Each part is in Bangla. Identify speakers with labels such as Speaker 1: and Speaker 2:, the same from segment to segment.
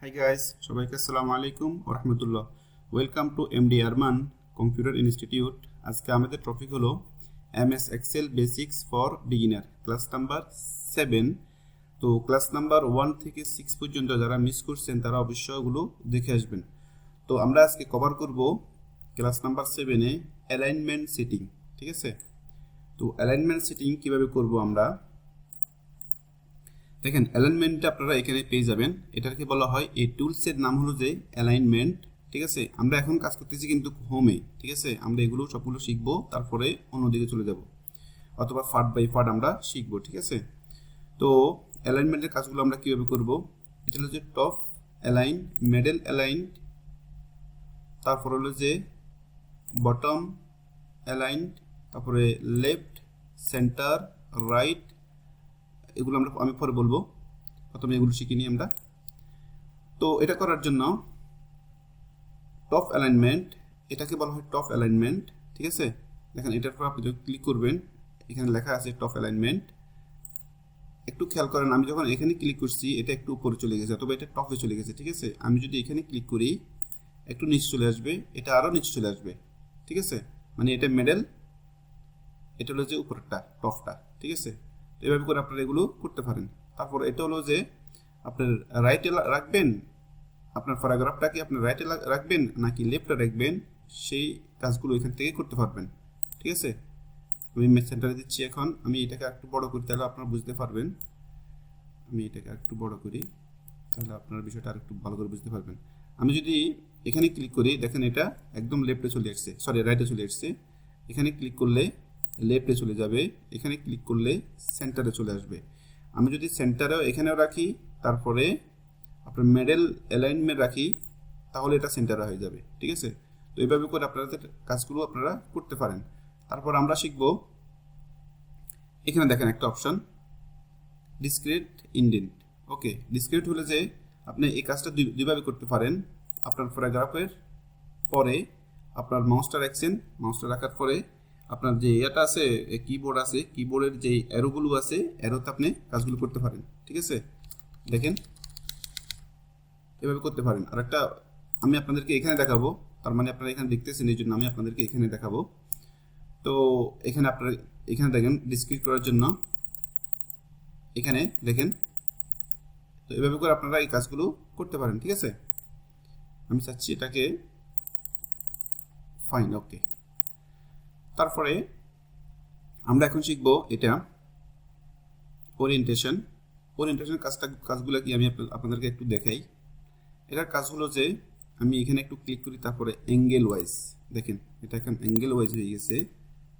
Speaker 1: Hi guys, সবাইকে আসসালামু আলাইকুম ওয়া রাহমাতুল্লাহ। Welcome to MD Arman computer institute. আজকে আমাদের টপিক হলো MS Excel basics for beginner class number 7। তো ক্লাস নাম্বার 1 থেকে 6 পর্যন্ত যারা মিস করছেন তারা অবশ্যই ওগুলো দেখে আসবেন। তো আমরা আজকে কভার করব ক্লাস নাম্বার 7 এ অ্যালাইনমেন্ট সেটিং, ঠিক আছে? তো অ্যালাইনমেন্ট সেটিং কিভাবে করব আমরা দেখেন। অ্যালাইনমেন্টটা আপনারা এখানে পেয়ে যাবেন। এটাকে বলা হয় এই টুলসের নাম হলো যে অ্যালাইনমেন্ট, ঠিক আছে? আমরা এখন কাজ করতেছি কিন্তু হোমে, ঠিক আছে? আমরা এগুলো সবগুলো শিখবো, তারপরে অন্যদিকে চলে যাব, অথবা পার্ট বাই পার্ট আমরা শিখবো, ঠিক আছে? তো অ্যালাইনমেন্টের কাজগুলো আমরা কিভাবে করব? এটা হলো যে টপ অ্যালাইন, মিডল অ্যালাইন, তারপর হলো যে বটম অ্যালাইন, তারপরে লেফট, সেন্টার, রাইট, এগুলো আমি পরে বলবো। প্রথমে এগুলো শিখিনি আমরা। তো এটা করার জন্য টপ অ্যালাইনমেন্ট, এটাকে বলা হয় টপ অ্যালাইনমেন্ট, ঠিক আছে? দেখেন এটার উপর আপনি যখন ক্লিক করবেন এখানে লেখা আছে টপ অ্যালাইনমেন্ট। একটু খেয়াল করেন, আমি যখন এখানে ক্লিক করছি এটা একটু উপরে চলে গেছে, অথবা এটা টপে চলে গেছে, ঠিক আছে? আমি যদি এখানে ক্লিক করি একটু নিচে চলে আসবে, এটা আরও নিচে চলে আসবে, ঠিক আছে? মানে এটা মিডল, এটা হলো যে উপরেরটা, টপটা, ঠিক আছে? এভাবে করে আপনারা এগুলো করতে পারেন। তারপর এটা হলো যে আপনার রাইটে রাখবেন, আপনার প্যারাগ্রাফটাকে আপনি রাইটে রাখবেন নাকি লেফটে রাখবেন, সেই কাজগুলো এখান থেকে করতে পারবেন, ঠিক আছে? আমি সেন্টারে দিচ্ছি। এখন আমি এটাকে একটু বড় করি, তাহলে আপনারা বুঝতে পারবেন। আমি এটাকে একটু বড় করি, তাহলে আপনার বিষয়টা আর একটু ভালো করে বুঝতে পারবেন। আমি যদি এখানে ক্লিক করি, দেখেন এটা একদম লেফটে চলে আসছে, সরি রাইটে চলে আসছে। এখানে ক্লিক করলে লেফটে চলে যাবে, এখানে ক্লিক করলে সেন্টারে চলে আসবে। আমি যদি সেন্টারেও এখানেও রাখি, তারপরে আপনার মিডল অ্যালাইনমেন্ট রাখি, তাহলে এটা সেন্টারে হয়ে যাবে, ঠিক আছে? তো এইভাবে করে আপনাদের কাজগুলো আপনারা করতে পারেন। তারপর আমরা শিখব, এখানে দেখেন একটা অপশন ডিসক্রিট ইন্ডেন্ট। ওকে, ডিসক্রিট হলে যে আপনি এই কাজটা দুইভাবে করতে পারেন। আপনার প্যারাগ্রাফের পরে আপনার মাউসটা রাখছেন, মাউসটা রাখার পরে আপনার যে এটা আছে কিবোর্ড আছে, কিবোর্ডের যে অ্যারোগুলো আছে অ্যারোতে আপনি কাজগুলো করতে পারেন, ঠিক আছে? দেখেন এভাবে করতে পারেন। আর একটা আমি আপনাদেরকে এখানে দেখাবো, তার মানে আপনারা এখানে দেখতেছেন এই জন্য আমি আপনাদেরকে এখানে দেখাবো। তো এখানে আপনারা এখানে দেখেন ডিসক্রিট করার জন্য এখানে দেখেন। তো এভাবে করে আপনারা এই কাজগুলো করতে পারেন, ঠিক আছে? আমি চাচ্ছি এটাকে ফাইন, ওকে। তারপরে আমরা এখন শিখবো এটা ওরিয়েন্টেশন। ওরিয়েন্টেশন কাজগুলো কি আমি আপনাদেরকে একটু দেখাই। এটার কাজ হলো যে আমি এখানে একটু ক্লিক করি, তারপরে অ্যাঙ্গেল ওয়াইজ, দেখেন এটা এখন অ্যাঙ্গেল ওয়াইজ হয়ে গেছে।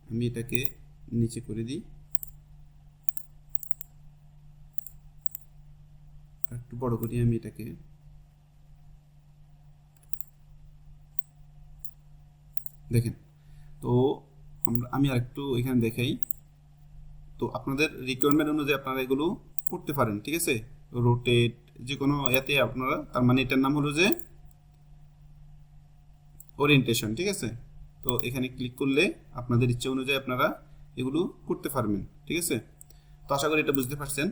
Speaker 1: আমি এটাকে নিচে করে দিই, একটু বড় করি আমি এটাকে। দেখেন তো আমি আর একটু এখানে দেখাই। তো আপনাদের রিকোয়ারমেন্ট অনুযায়ী আপনারা এগুলো করতে পারেন, ঠিক আছে? রোটেট যে কোনো এতে আপনারা, তার মানে এটার নাম হলো যে ওরিয়েন্টেশন, ঠিক আছে? তো এখানে ক্লিক করলে আপনাদের ইচ্ছা অনুযায়ী আপনারা এগুলো করতে পারবেন, ঠিক আছে? তো আশা করি এটা বুঝতে পারছেন।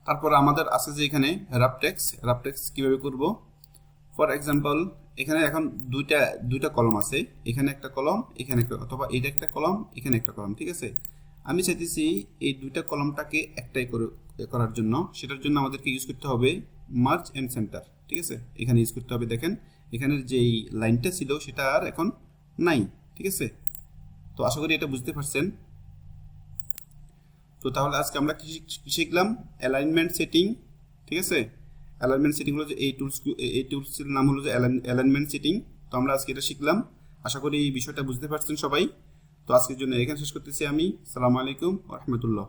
Speaker 1: তারপর আমাদের আছে যে এখানে রাফটেক্স কিভাবে করব। ফর এক্সাম্পল এখানে এখন দুইটা কলম আছে, এখানে একটা কলম, এখানে একটা, অথবা এইটা একটা কলম, এখানে একটা কলম, ঠিক আছে? আমি চাইতেছি এই দুইটা কলমটাকে একটাই করার জন্য, সেটার জন্য আমাদেরকে ইউজ করতে হবে মার্জ এন্ড সেন্টার, ঠিক আছে? এখানে ইউজ করতে হবে। দেখেন এখানের যেই লাইনটা ছিল সেটা আর এখন নাই, ঠিক আছে? তো আশা করি এটা বুঝতে পারছেন। তো তাহলে আজকে আমরা কি শিখলাম? অ্যালাইনমেন্ট সেটিং, ঠিক আছে? অ্যালাইনমেন্ট সেটিং হলো যে এই টুলসের নাম হলো যে অ্যালাইনমেন্ট সেটিং। তো আমরা আজকে এটা শিখলাম। আশা করি এই বিষয়টা বুঝতে পারছেন সবাই। তো আজকের জন্য এখানে শেষ করতেছি আমি। আসসালামু আলাইকুম ওয়া রাহমাতুল্লাহ।